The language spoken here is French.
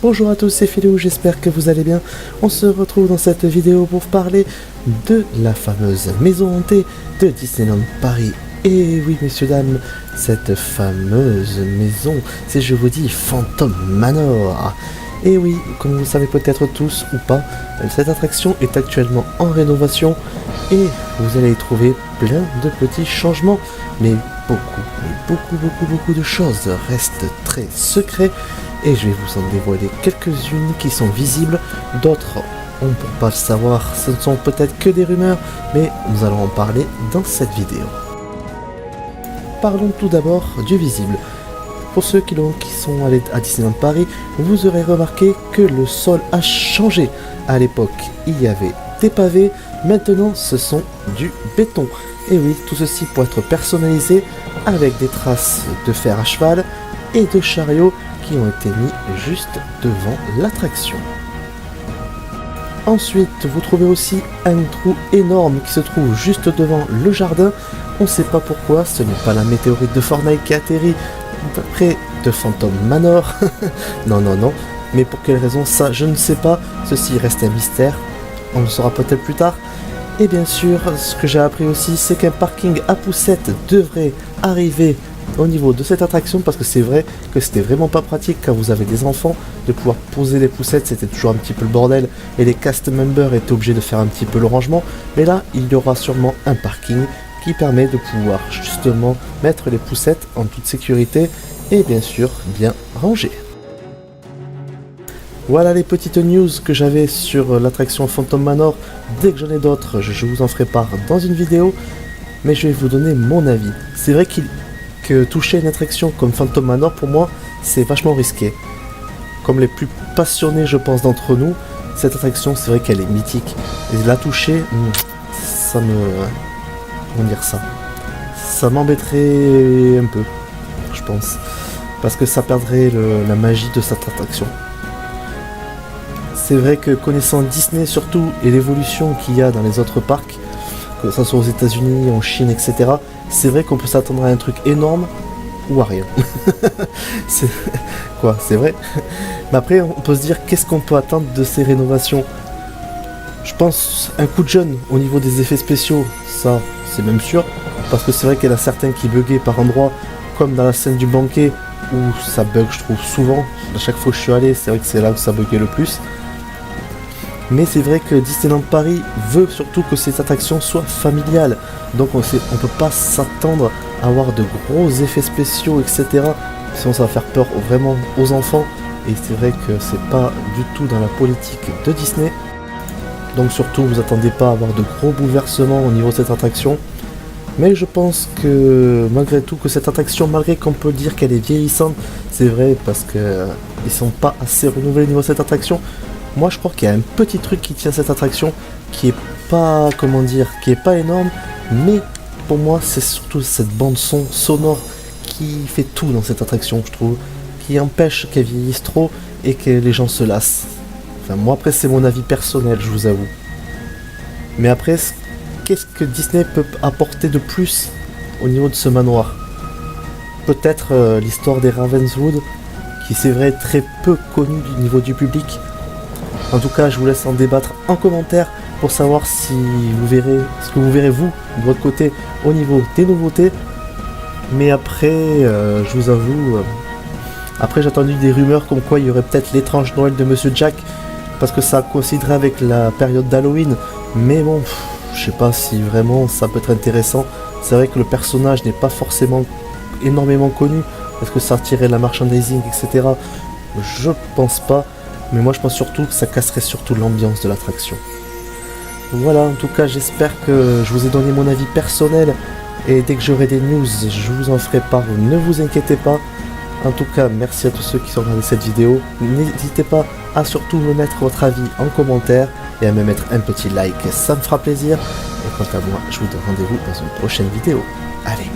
Bonjour à tous, c'est Philou, j'espère que vous allez bien. On se retrouve dans cette vidéo pour parler de la fameuse maison hantée de Disneyland Paris. Et oui, messieurs, dames, cette fameuse maison, c'est, je vous dis, Phantom Manor. Et oui, comme vous le savez peut-être tous ou pas, cette attraction est actuellement en rénovation et vous allez y trouver plein de petits changements, mais beaucoup de choses restent très secrets et je vais vous en dévoiler quelques-unes qui sont visibles, d'autres on ne peut pas le savoir, ce ne sont peut-être que des rumeurs, mais nous allons en parler dans cette vidéo. Parlons tout d'abord du visible. Pour ceux qui sont allés à Disneyland Paris, vous aurez remarqué que le sol a changé. À l'époque, il y avait des pavés, maintenant ce sont du béton. Et oui, tout ceci pour être personnalisé avec des traces de fer à cheval et de chariots qui ont été mis juste devant l'attraction. Ensuite, vous trouvez aussi un trou énorme qui se trouve juste devant le jardin. On ne sait pas pourquoi, ce n'est pas la météorite de Fortnite qui atterrit près de Phantom Manor. non. Mais pour quelle raison, ça je ne sais pas. Ceci reste un mystère. On le saura peut-être plus tard. Et bien sûr, ce que j'ai appris aussi, c'est qu'un parking à poussettes devrait arriver au niveau de cette attraction, parce que c'est vrai que c'était vraiment pas pratique quand vous avez des enfants de pouvoir poser les poussettes, c'était toujours un petit peu le bordel et les cast members étaient obligés de faire un petit peu le rangement. Mais là, il y aura sûrement un parking qui permet de pouvoir justement mettre les poussettes en toute sécurité et bien sûr bien rangées. Voilà les petites news que j'avais sur l'attraction Phantom Manor. Dès que j'en ai d'autres, je vous en ferai part dans une vidéo, mais je vais vous donner mon avis. C'est vrai que toucher une attraction comme Phantom Manor, pour moi, c'est vachement risqué. Comme les plus passionnés, je pense, d'entre nous, cette attraction, c'est vrai qu'elle est mythique. Et la toucher, ça me... comment dire ça? Ça m'embêterait un peu, je pense. Parce que ça perdrait la magie de cette attraction. C'est vrai que connaissant Disney surtout et l'évolution qu'il y a dans les autres parcs, que ce soit aux États-Unis, en Chine, etc., c'est vrai qu'on peut s'attendre à un truc énorme ou à rien. C'est vrai. Mais après, on peut se dire qu'est-ce qu'on peut attendre de ces rénovations. Je pense un coup de jeune au niveau des effets spéciaux, ça c'est même sûr, parce que c'est vrai qu'il y en a certains qui buggaient par endroits, comme dans la scène du banquet où ça bug, je trouve souvent. À chaque fois que je suis allé, c'est vrai que c'est là où ça buguait le plus. Mais c'est vrai que Disneyland Paris veut surtout que cette attraction soit familiale. Donc on peut pas s'attendre à avoir de gros effets spéciaux, etc. Sinon ça va faire peur vraiment aux enfants. Et c'est vrai que c'est pas du tout dans la politique de Disney. Donc surtout vous attendez pas à avoir de gros bouleversements au niveau de cette attraction. Mais je pense que malgré tout, que cette attraction, malgré qu'on peut dire qu'elle est vieillissante, c'est vrai parce que ils sont pas assez renouvelés au niveau de cette attraction. Moi je crois qu'il y a un petit truc qui tient cette attraction qui est pas, comment dire, qui est pas énorme, mais pour moi c'est surtout cette bande son sonore qui fait tout dans cette attraction, je trouve, qui empêche qu'elle vieillisse trop et que les gens se lassent. Enfin moi après c'est mon avis personnel, je vous avoue. Mais après, qu'est-ce que Disney peut apporter de plus au niveau de ce manoir? Peut-être l'histoire des Ravenswood, qui c'est vrai très peu connue du niveau du public. En tout cas, je vous laisse en débattre en commentaire pour savoir si vous verrez ce que vous verrez vous de votre côté au niveau des nouveautés. Mais après, je vous avoue, après j'ai entendu des rumeurs comme quoi il y aurait peut-être l'étrange Noël de Monsieur Jack, parce que ça coïnciderait avec la période d'Halloween. Mais bon, je sais pas si vraiment ça peut être intéressant. C'est vrai que le personnage n'est pas forcément énormément connu, est-ce que ça tirait la merchandising, etc. Je pense pas, mais moi je pense surtout que ça casserait surtout l'ambiance de l'attraction. Voilà, en tout cas j'espère que je vous ai donné mon avis personnel, et dès que j'aurai des news, je vous en ferai part, ne vous inquiétez pas. En tout cas, merci à tous ceux qui ont regardé cette vidéo. N'hésitez pas à surtout me mettre votre avis en commentaire et à me mettre un petit like, ça me fera plaisir. Et quant à moi, je vous donne rendez-vous dans une prochaine vidéo. Allez!